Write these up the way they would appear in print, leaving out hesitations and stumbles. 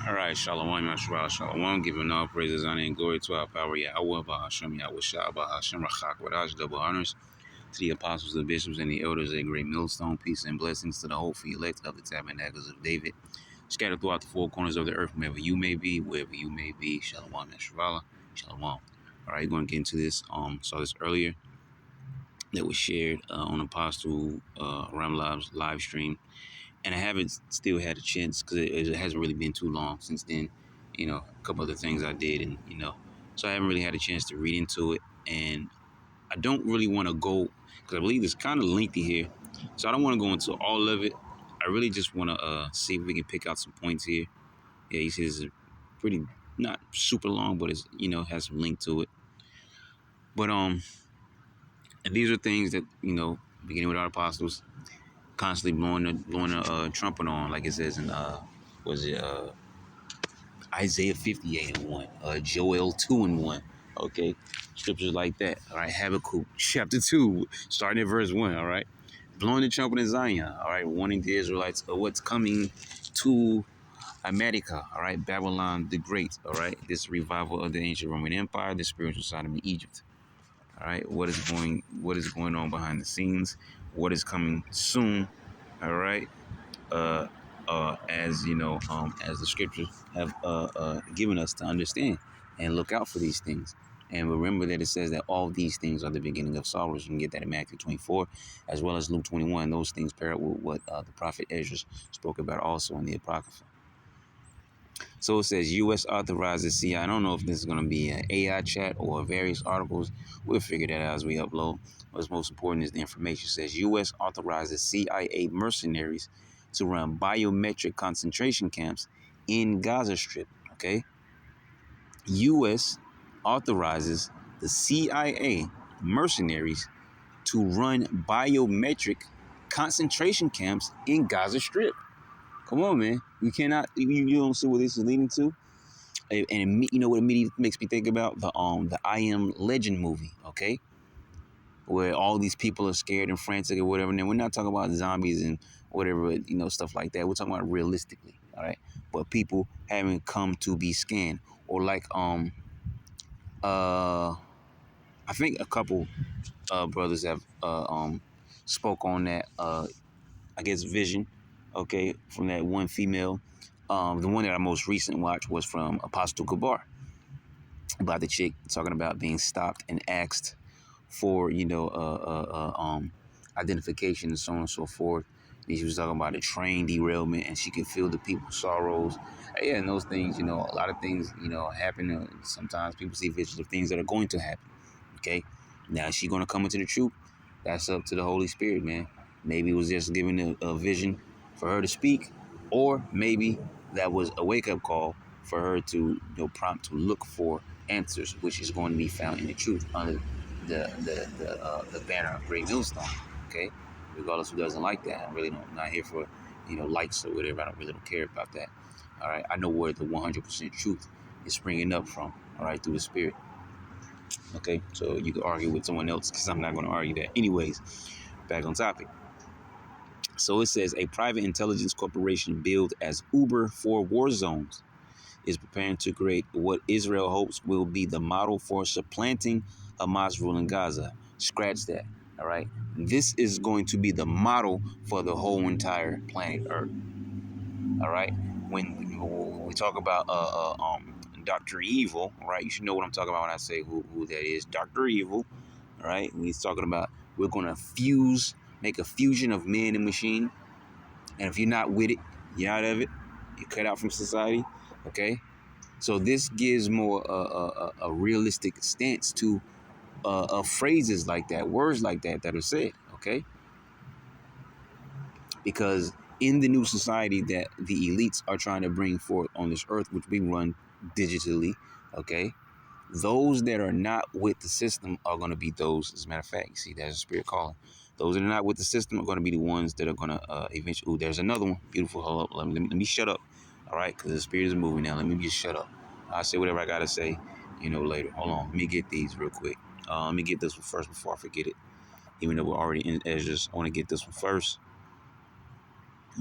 All right, Shalom, Yashua, Shalom, giving all praises, honor, and glory to our power, Yahweh, Bahashem, Yahweh Shah, Bahashem, Rachak, Wadash, double honors to the apostles, the bishops, and the elders, a great millstone, peace and blessings to the hopeful elect of the tabernacles of David, scattered throughout the four corners of the earth, wherever you may be, Shalom, Yashua, Shalom. All right, going to get into this. Saw this earlier that was shared on Apostle Ramlab's live stream. And I haven't still had a chance because it hasn't really been too long since then. A couple other things I did, and so I haven't really had a chance to read into it. And I don't really want to go because I believe it's kind of lengthy here, so I don't want to go into all of it. I really just want to see if we can pick out some points here. Yeah, you see, this is pretty not super long, but it's has some length to it. But and these are things that beginning with our apostles, constantly blowing a trumpet on, like it says in Isaiah 58:1, Joel 2:1. Okay, scriptures like that. All right, Habakkuk chapter 2, starting at verse 1. All right, blowing the trumpet in Zion. All right, warning the Israelites of what's coming to America. All right, Babylon the Great. All right, this revival of the ancient Roman Empire, the spiritual Sodom and Egypt. All right, what is going on behind the scenes? What is coming soon? All right. As as the scriptures have given us to understand and look out for these things. And remember that it says that all these things are the beginning of sorrows. You can get that in Matthew 24, as well as Luke 21. Those things pair up with what the prophet Ezra spoke about also in the Apocrypha. So it says U.S. authorizes CIA. I don't know if this is going to be an AI chat or various articles. We'll figure that out as we upload. What's most important is the information. It says U.S. authorizes CIA mercenaries to run biometric concentration camps in Gaza Strip. Okay. U.S. authorizes the CIA mercenaries to run biometric concentration camps in Gaza Strip. Come on, man. You cannot. You don't see what this is leading to, and you know what immediately makes me think about the I Am Legend movie. Okay, where all these people are scared and frantic or whatever. And we're not talking about zombies and whatever, stuff like that. We're talking about realistically, all right? But people having come to be scanned, or like I think a couple brothers have spoke on that. I guess vision, okay, from that one female. The one that I most recent watched was from Apostle Gabar, about the chick talking about being stopped and asked for identification and so on and so forth. And she was talking about a train derailment, and she could feel the people's sorrows. Yeah, and those things, a lot of things, happen. Sometimes people see visions of things that are going to happen. Okay, now is she going to come into the truth? That's up to the Holy Spirit, man. Maybe it was just giving a vision for her to speak, or maybe that was a wake-up call for her to prompt to look for answers, which is going to be found in the truth under the banner of Great Millstone. Okay, regardless who doesn't like that, I'm not here for likes or whatever. I really don't care about that. All right, I know where the 100% truth is springing up from. All right, through the Spirit. Okay, so you can argue with someone else because I'm not going to argue that. Anyways, back on topic. So it says a private intelligence corporation billed as Uber for war zones is preparing to create what Israel hopes will be the model for supplanting Hamas rule in Gaza. Scratch that. All right. This is going to be the model for the whole entire planet Earth. All right. When we talk about Dr. Evil, right? You should know what I'm talking about when I say who that is. Dr. Evil. All right. When he's talking about we're going to make a fusion of man and machine. And if you're not with it, you're out of it. You're cut out from society. Okay. So this gives more a realistic stance to phrases like that, words like that are said, okay? Because in the new society that the elites are trying to bring forth on this earth, which we run digitally, okay? Those that are not with the system are going to be those, as a matter of fact, you see, there's a spirit calling. Those that are not with the system are going to be the ones that are going to eventually, ooh, there's another one. Beautiful, hold up, let me shut up, all right? Because the spirit is moving now. Let me just shut up. I'll say whatever I got to say, later. Hold on, let me get these real quick. Let me get this one first before I forget it. Even though we're already in Ezra, I want to get this one first.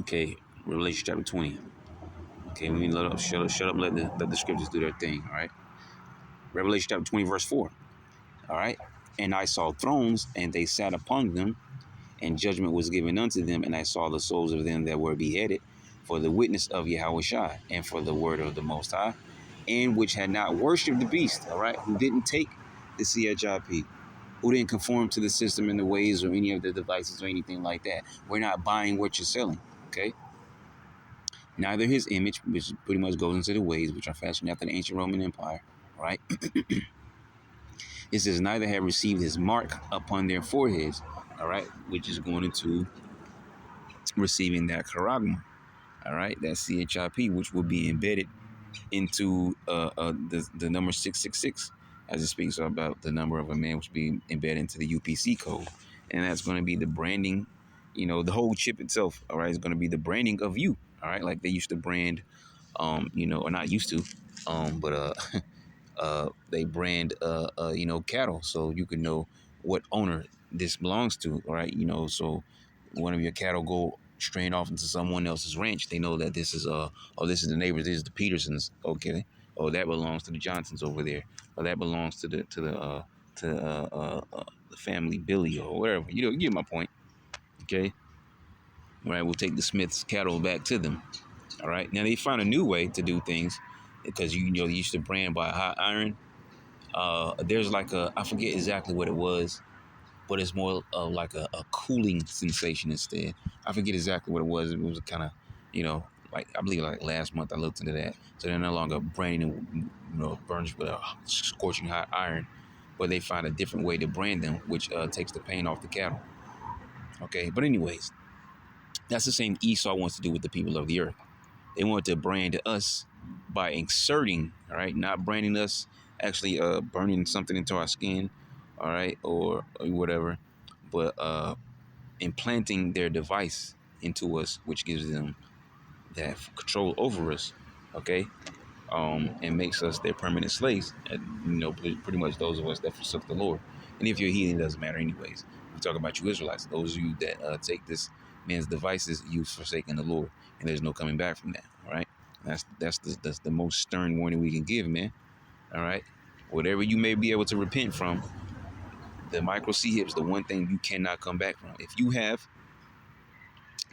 Okay, Revelation chapter 20. Okay, we need to shut up, let the scriptures do their thing, all right? Revelation chapter 20, verse 4, all right? And I saw thrones, and they sat upon them, and judgment was given unto them, and I saw the souls of them that were beheaded for the witness of Yahushua and for the word of the Most High, and which had not worshipped the beast, all right, who didn't take the CHIP, who didn't conform to the system and the ways or any of the devices or anything like that. We're not buying what you're selling, okay? Neither his image, which pretty much goes into the ways which are fashioned after the ancient Roman Empire, right? It says, neither have received his mark upon their foreheads, all right, which is going into receiving that charagma, all right, that CHIP, which will be embedded into the number 666, as it speaks about the number of a man, which will be embedded into the UPC code. And that's going to be the branding, the whole chip itself, all right, is going to be the branding of you, all right, like they used to brand, or not used to, but they brand, cattle, so you can know what owner this belongs to, right? So one of your cattle go straying off into someone else's ranch, they know that this is this is the neighbors, this is the Petersons, okay? Oh, that belongs to the Johnsons over there, or that belongs to the family Billy or wherever. You get my point, okay? All right, we'll take the Smiths' cattle back to them. All right, now they find a new way to do things because you used to brand by hot iron. There's like I forget exactly what it was, but it's more of like a cooling sensation instead. I forget exactly what it was. It was kind of, like I believe like last month I looked into that. So they're no longer branding, burns with a scorching hot iron, but they find a different way to brand them, which takes the pain off the cattle. Okay, but anyways, that's the same Esau wants to do with the people of the earth. They want to brand us by inserting, all right, not branding us, actually burning something into our skin, all right, or whatever, but implanting their device into us, which gives them that control over us, okay, and makes us their permanent slaves, and, pretty much those of us that forsook the Lord. And if you're a heathen, it doesn't matter anyways. We're talking about you Israelites, those of you that take this man's devices, you've forsaken the Lord, and there's no coming back from that, all right? That's the most stern warning we can give, man, all right? Whatever you may be able to repent from, the micro C-hips, the one thing you cannot come back from. If you have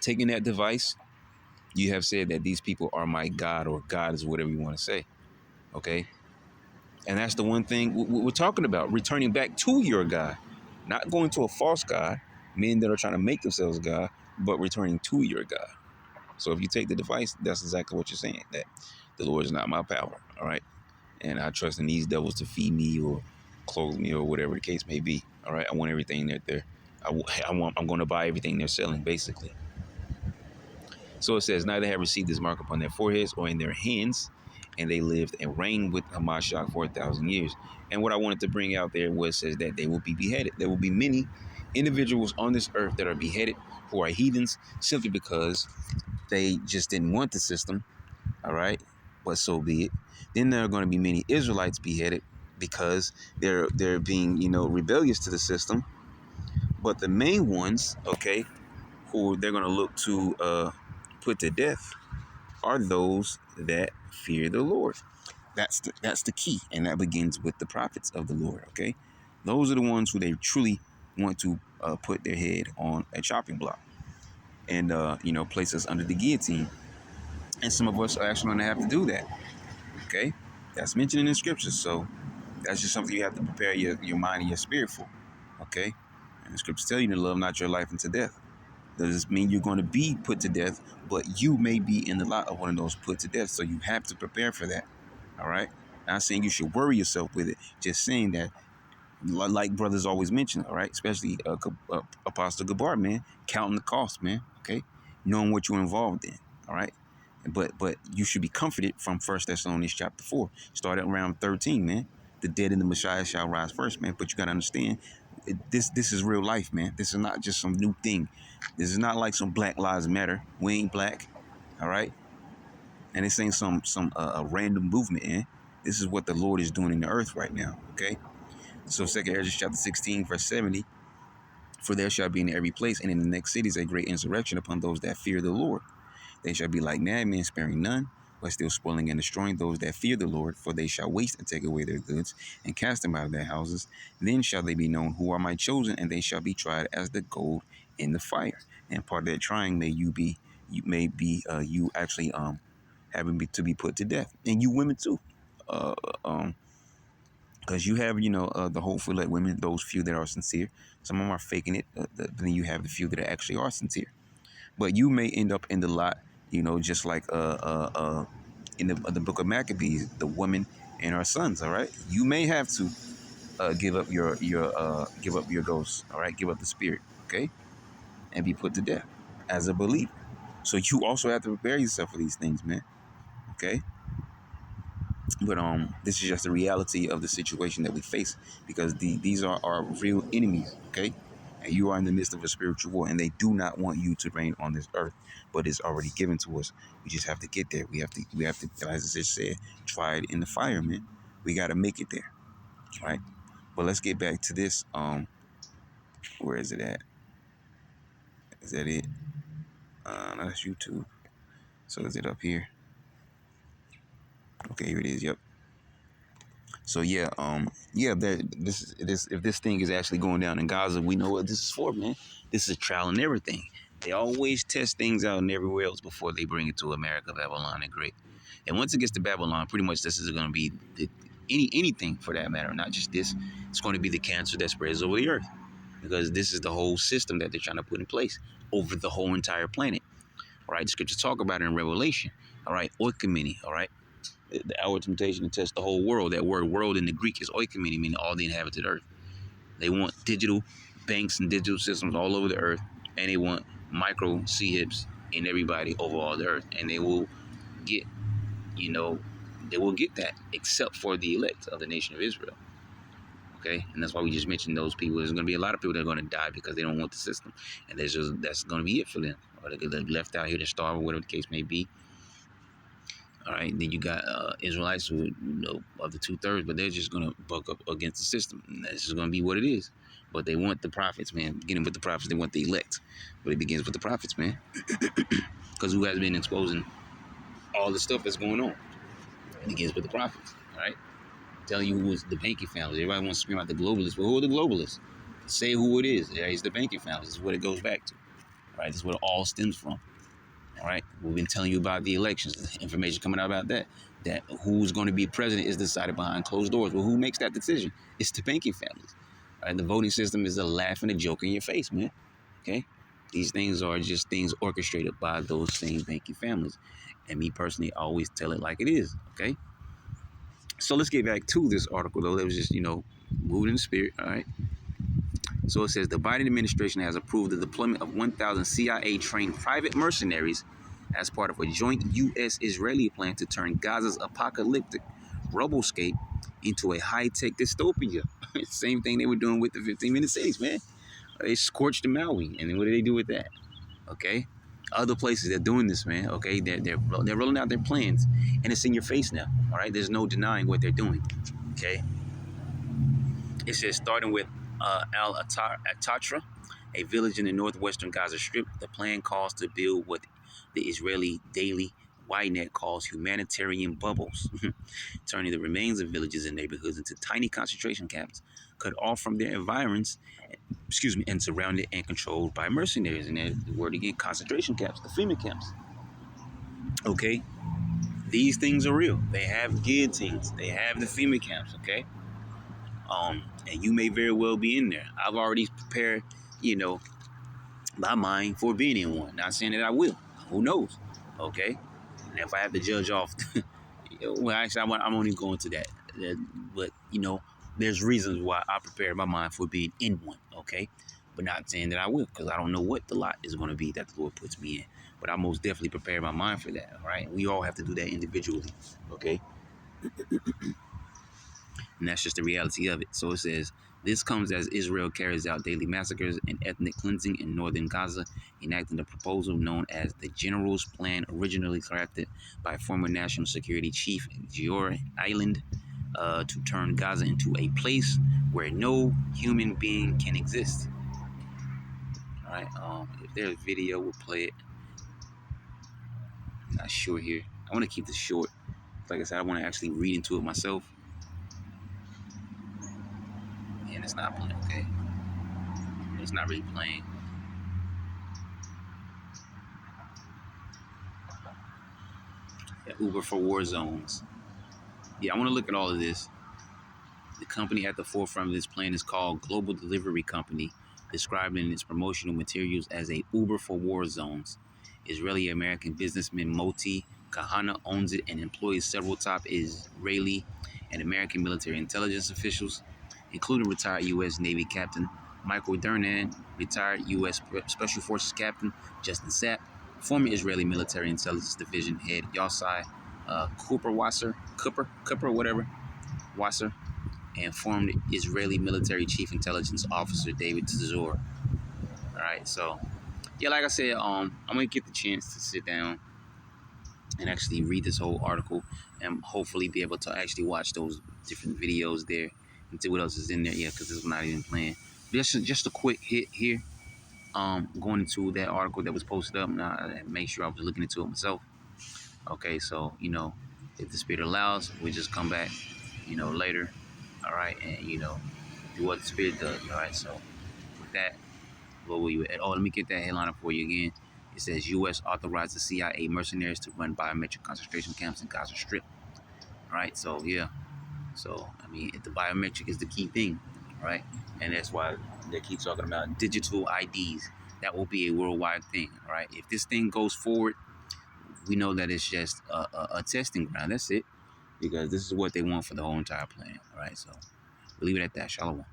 taken that device, you have said that these people are my God, or God is whatever you want to say, okay? And that's the one thing we're talking about, returning back to your God, not going to a false God, men that are trying to make themselves God, but returning to your God. So if you take the device, that's exactly what you're saying, that the Lord is not my power, all right? And I trust in these devils to feed me or clothe me or whatever the case may be, all right? I want everything that I'm going to buy everything they're selling, basically. So it says, neither have received this mark upon their foreheads or in their hands, and they lived and reigned with Hamashiach for 1,000 years. And what I wanted to bring out there was, says that they will be beheaded. There will be many individuals on this earth that are beheaded who are heathens simply because they just didn't want the system, all right? But so be it. Then there are going to be many Israelites beheaded because they're being, rebellious to the system. But the main ones, okay, who they're going to look to put to death are those that fear the Lord. That's the key, and that begins with the prophets of the Lord. Okay, those are the ones who they truly want to put their head on a chopping block and place us under the guillotine. And some of us are actually going to have to do that. Okay, that's mentioned in the scriptures. So that's just something you have to prepare your mind and your spirit for. Okay, and the scriptures tell you to love not your life unto death. Does this mean you're going to be put to death? But you may be in the lot of one of those put to death. So you have to prepare for that. All right. Not saying you should worry yourself with it. Just saying that, like brothers always mention, all right, especially Apostle Gabar, man, counting the cost, man. Okay. Knowing what you're involved in. All right. But you should be comforted from 1 Thessalonians chapter 4. Start at around 13, man. The dead in the Messiah shall rise first, man. But you got to understand, this is real life, man. This is not just some new thing. This is not like some Black Lives Matter. We ain't black, all right? And this ain't some a random movement, man. This is what the Lord is doing in the earth right now, okay? So 2 Ezra chapter 16, verse 70, for there shall be in every place and in the next cities a great insurrection upon those that fear the Lord. They shall be like madmen, sparing none. but still spoiling and destroying those that fear the Lord, for they shall waste and take away their goods and cast them out of their houses. Then shall they be known who are my chosen, and they shall be tried as the gold in the fire. And part of that trying may be you actually having to be put to death, and you women too. Uh, um, because you have, the hopeful that women, those few that are sincere. Some of them are faking it. Then you have the few that actually are sincere. But you may end up in the lot, just like in the book of Maccabees, the woman and her sons. All right, you may have to give up your ghost. All right, give up the spirit. Okay, and be put to death as a believer. So you also have to prepare yourself for these things, man. Okay. But this is just the reality of the situation that we face, because these are our real enemies, okay? And you are in the midst of a spiritual war, and they do not want you to reign on this earth, but it's already given to us. We just have to get there. We have to, as I just said, try it in the fire, man. We got to make it there, right? But let's get back to this. Where is it at? Is that it? No, that's YouTube. So is it up here? Okay, here it is. Yep. So yeah, if this thing is actually going down in Gaza, we know what this is for, man. This is a trial and everything. They always test things out and everywhere else before they bring it to America, Babylon, and Great. And once it gets to Babylon, pretty much this is going to be anything for that matter, not just this. It's going to be the cancer that spreads over the earth, because this is the whole system that they're trying to put in place over the whole entire planet. All right, the scriptures talk about it in Revelation. All right, oikoumene. All right. The hour of temptation to test the whole world. That word world in the Greek is oikoumene, meaning all the inhabited earth. They want digital banks and digital systems all over the earth, and they want micro CHIPs in everybody over all the earth. And they will get, they will get that, except for the elect of the nation of Israel. Okay, and that's why we just mentioned those people. There's going to be a lot of people that are going to die because they don't want the system, and that's going to be it for them. Or they're left out here to starve, or whatever the case may be. All right, then you got Israelites who, of the 2/3, but they're just going to buck up against the system. And that's just going to be what it is. But they want the prophets, man. Beginning with the prophets, they want the elect. But it begins with the prophets, man. Because who has been exposing all the stuff that's going on? It begins with the prophets, all right? Telling you who is the banking families. Everybody wants to scream out the globalists. Well, who are the globalists? Say who it is. Yeah, it's the banking families. This is what it goes back to. All right, this is where it all stems from. All right, we've been telling you about the elections, information coming out about that who's going to be president is decided behind closed doors. Well, who makes that decision? It's the banking families. All right, the voting system is a laugh and a joke in your face, man. Okay, these things are just things orchestrated by those same banking families. And me personally, I always tell it like it is. Okay, so let's get back to this article though. That was just moving in the spirit. All right. So it says the Biden administration has approved the deployment of 1,000 CIA-trained private mercenaries as part of a joint U.S.-Israeli plan to turn Gaza's apocalyptic rubblescape into a high-tech dystopia. Same thing they were doing with the 15-minute cities, man. They scorched the Maui, and then what do they do with that? Okay, other places they're doing this, man. Okay, they're rolling out their plans, and it's in your face now. All right, there's no denying what they're doing. Okay, it says starting with Al-Atatra, a village in the northwestern Gaza Strip. The plan calls to build what the Israeli Daily Ynet calls humanitarian bubbles, turning the remains of villages and neighborhoods into tiny concentration camps, cut off from their environs, and surrounded and controlled by mercenaries. And there's the word again, concentration camps, the FEMA camps. Okay, these things are real. They have guillotines. They have the FEMA camps. Okay. And you may very well be in there. I've already prepared, my mind for being in one. Not saying that I will. Who knows? Okay. And if I have to judge off, well, actually, I'm only going to that. But there's reasons why I prepare my mind for being in one. Okay. But not saying that I will, because I don't know what the lot is going to be that the Lord puts me in. But I most definitely prepare my mind for that. All right. We all have to do that individually. Okay. And that's just the reality of it. So it says, this comes as Israel carries out daily massacres and ethnic cleansing in northern Gaza, enacting the proposal known as the General's Plan, originally crafted by former National Security Chief Giora Eiland, to turn Gaza into a place where no human being can exist. All right. If there's video, we'll play it. I'm not sure here. I want to keep this short. Like I said, I want to actually read into it myself. And it's not playing, okay? It's not really playing. Yeah, Uber for war zones. Yeah, I want to look at all of this. The company at the forefront of this plan is called Global Delivery Company, described in its promotional materials as a Uber for war zones. Israeli-American businessman Moti Kahana owns it and employs several top Israeli and American military intelligence officials, including retired U.S. Navy Captain Michael Dernan, retired U.S. Special Forces Captain Justin Sapp, former Israeli Military Intelligence Division head Yossai Cooper, whatever, Wasser, and former Israeli military chief intelligence officer David Tzor. All right, so yeah, like I said, I'm gonna get the chance to sit down and actually read this whole article, and hopefully be able to actually watch those different videos there and see what else is in there. Yeah, because this is not even playing. Just a quick hit here. Going into that article that was posted up, and I make sure I was looking into it myself. Okay, so if the spirit allows, we just come back, later. All right, and do what the spirit does. All right, so with that, where were you at? Oh, let me get that headliner for you again. It says U.S. authorized the CIA mercenaries to run biometric concentration camps in Gaza Strip. All right, so yeah, so I mean, the biometric is the key thing, right? And that's why they keep talking about digital IDs. That will be a worldwide thing, all right? If this thing goes forward, we know that it's just a testing ground. That's it, because this is what they want for the whole entire plan. All right, so we'll leave it at that. Shalom.